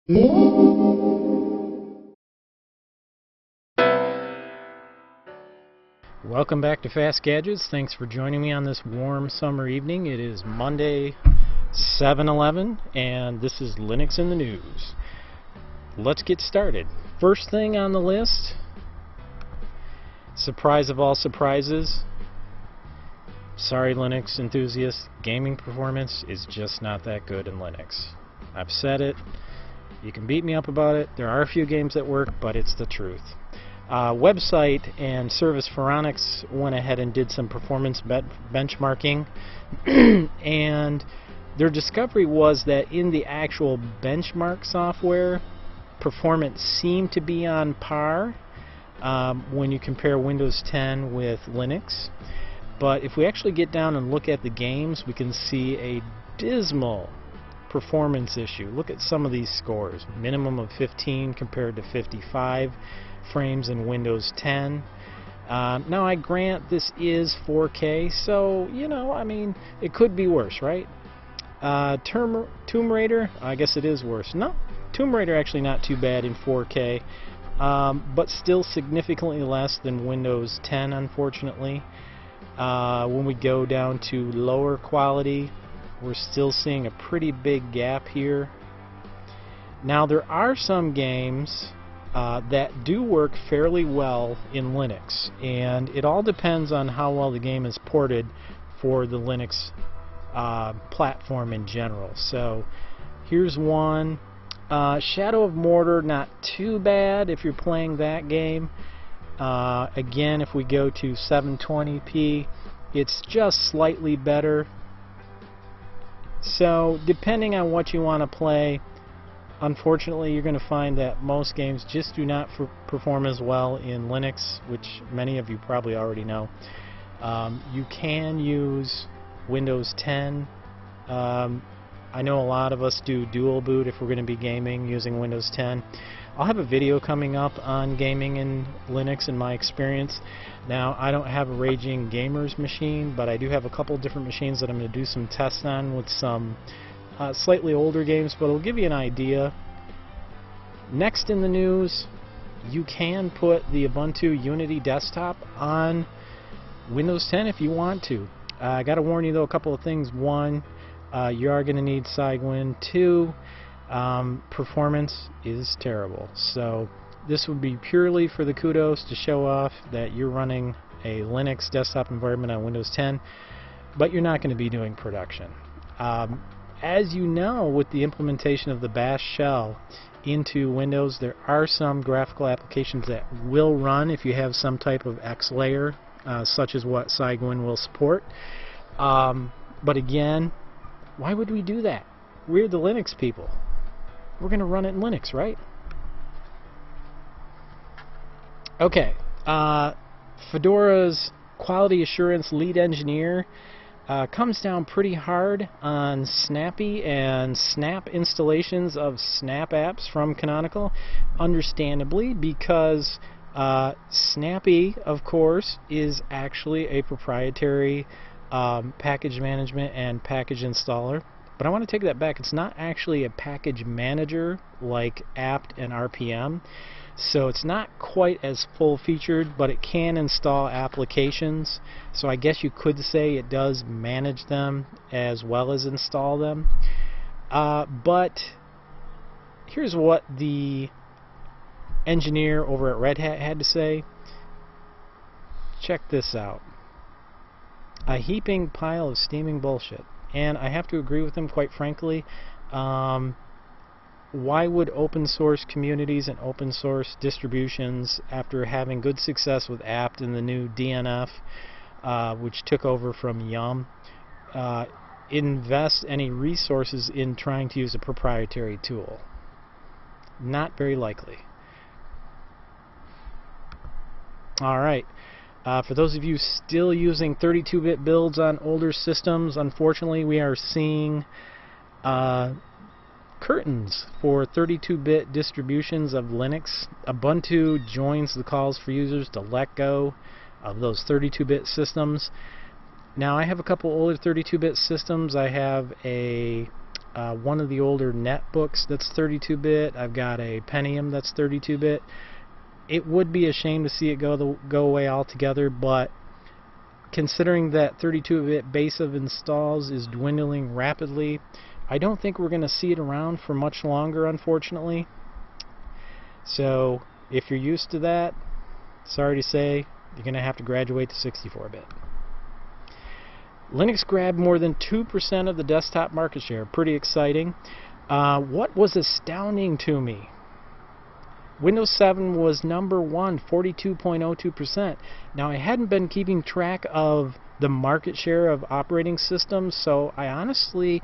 Welcome back to Fast Gadgets. Thanks for joining me on this warm summer evening. It is Monday, 7/11, and this is Linux in the News. Let's get started. First thing on the list, surprise of all surprises. Sorry, Linux enthusiasts, gaming performance is just not that good in Linux. I've said it. You can beat me up about it. There are a few games that work, but it's the truth. Website and Service Pharonics went ahead and did some performance benchmarking, and their discovery was that in the actual benchmark software, performance seemed to be on par when you compare Windows 10 with Linux. But if we actually get down and look at the games, we can see a dismal performance issue. Look at some of these scores. Minimum of 15 compared to 55 frames in Windows 10. Now I grant this is 4K, so I mean, it could be worse, right? Tomb Raider, I guess it is worse. No, Tomb Raider actually not too bad in 4K, but still significantly less than Windows 10, unfortunately. When we go down to lower quality, we're still seeing a pretty big gap here. Now there are some games that do work fairly well in Linux, and it all depends on how well the game is ported for the Linux platform in general. So here's one. Shadow of Mordor, not too bad if you're playing that game. Again, if we go to 720p, it's just slightly better. So depending on what you want to play, unfortunately you're going to find that most games just do not perform as well in Linux, which many of you probably already know. You can use Windows 10. I know a lot of us do dual boot if we're going to be gaming using Windows 10. I'll have a video coming up on gaming in Linux and my experience. Now, I don't have a Raging Gamers machine, but I do have a couple different machines that I'm going to do some tests on with some slightly older games, but it'll give you an idea. Next in the news, you can put the Ubuntu Unity desktop on Windows 10 if you want to. I got to warn you though, a couple of things. One, you are going to need Cygwin. Two, performance is terrible. So this would be purely for the kudos to show off that you're running a Linux desktop environment on Windows 10, but you're not going to be doing production. As you know, with the implementation of the Bash shell into Windows, there are some graphical applications that will run if you have some type of X layer, such as what Cygwin will support. But again, why would we do that? We're the Linux people. We're going to run it in Linux, right? Okay. Fedora's quality assurance lead engineer comes down pretty hard on Snappy and Snap installations of Snap apps from Canonical, understandably, because Snappy, of course, is actually a proprietary package management and package installer. But I want to take that back. It's not actually a package manager like apt and RPM. So it's not quite as full-featured, but it can install applications. So I guess you could say it does manage them as well as install them. But here's what the engineer over at Red Hat had to say. Check this out. A heaping pile of steaming bullshit. And I have to agree with him, quite frankly. Why would open source communities and open source distributions, after having good success with apt and the new DNF, which took over from Yum, invest any resources in trying to use a proprietary tool? Not very likely. Alright. For those of you still using 32-bit builds on older systems, unfortunately we are seeing curtains for 32-bit distributions of Linux. Ubuntu joins the calls for users to let go of those 32-bit systems. Now I have a couple older 32-bit systems. I have a one of the older netbooks that's 32-bit. I've got a Pentium that's 32-bit. It would be a shame to see it go away altogether, but considering that 32-bit base of installs is dwindling rapidly, I don't think we're going to see it around for much longer, unfortunately. So if you're used to that, sorry to say, you're going to have to graduate to 64-bit. Linux grabbed more than 2% of the desktop market share. Pretty exciting. What was astounding to me, Windows 7 was number one, 42.02%. Now, I hadn't been keeping track of the market share of operating systems, so I honestly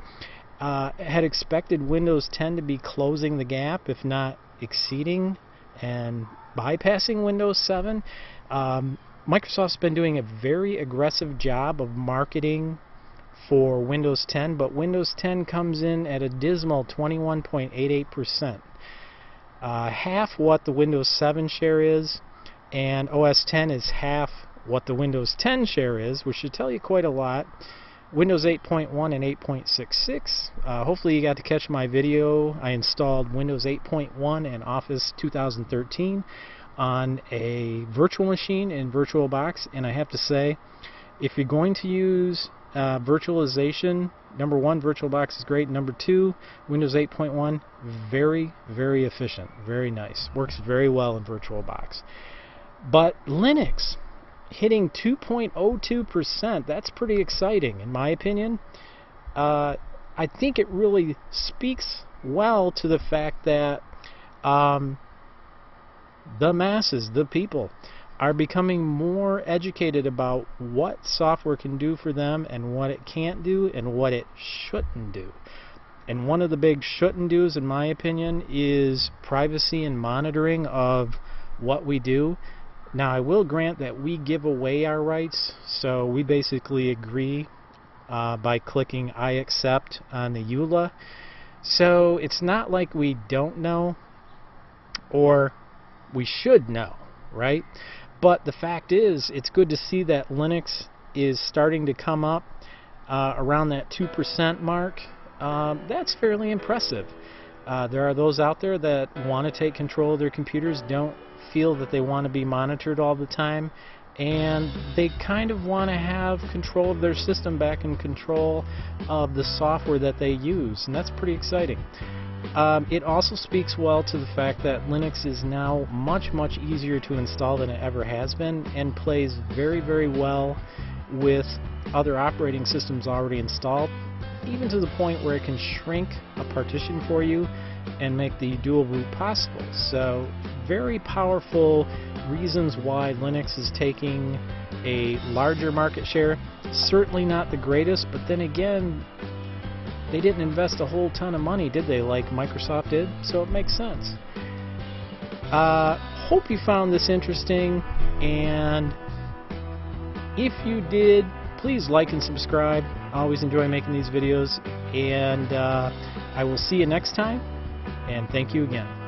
had expected Windows 10 to be closing the gap, if not exceeding and bypassing Windows 7. Microsoft's been doing a very aggressive job of marketing for Windows 10, but Windows 10 comes in at a dismal 21.88%. Half what the Windows 7 share is, and OS 10 is half what the Windows 10 share is, which should tell you quite a lot. Windows 8.1 and 8.66. Hopefully you got to catch my video. I installed Windows 8.1 and Office 2013 on a virtual machine in VirtualBox, and I have to say, if you're going to use virtualization, number one, VirtualBox is great. Number two, Windows 8.1, very, very efficient, very nice. Works very well in VirtualBox. But Linux hitting 2.02%, that's pretty exciting in my opinion. I think it really speaks well to the fact that the masses, the people, are becoming more educated about what software can do for them and what it can't do and what it shouldn't do. And one of the big shouldn't do's, in my opinion, is privacy and monitoring of what we do. Now, I will grant that we give away our rights, so we basically agree by clicking I accept on the EULA. So it's not like we don't know, or we should know, right? But the fact is, it's good to see that Linux is starting to come up around that 2% mark. That's fairly impressive. There are those out there that want to take control of their computers, don't feel that they want to be monitored all the time, and they kind of want to have control of their system back and control of the software that they use, and that's pretty exciting. It also speaks well to the fact that Linux is now much, much easier to install than it ever has been, and plays very, very well with other operating systems already installed, even to the point where it can shrink a partition for you and make the dual root possible. So very powerful reasons why Linux is taking a larger market share. Certainly not the greatest, but then again, they didn't invest a whole ton of money, did they, like Microsoft did? So it makes sense. Hope you found this interesting, and if you did, please like and subscribe. I always enjoy making these videos, and I will see you next time, and thank you again.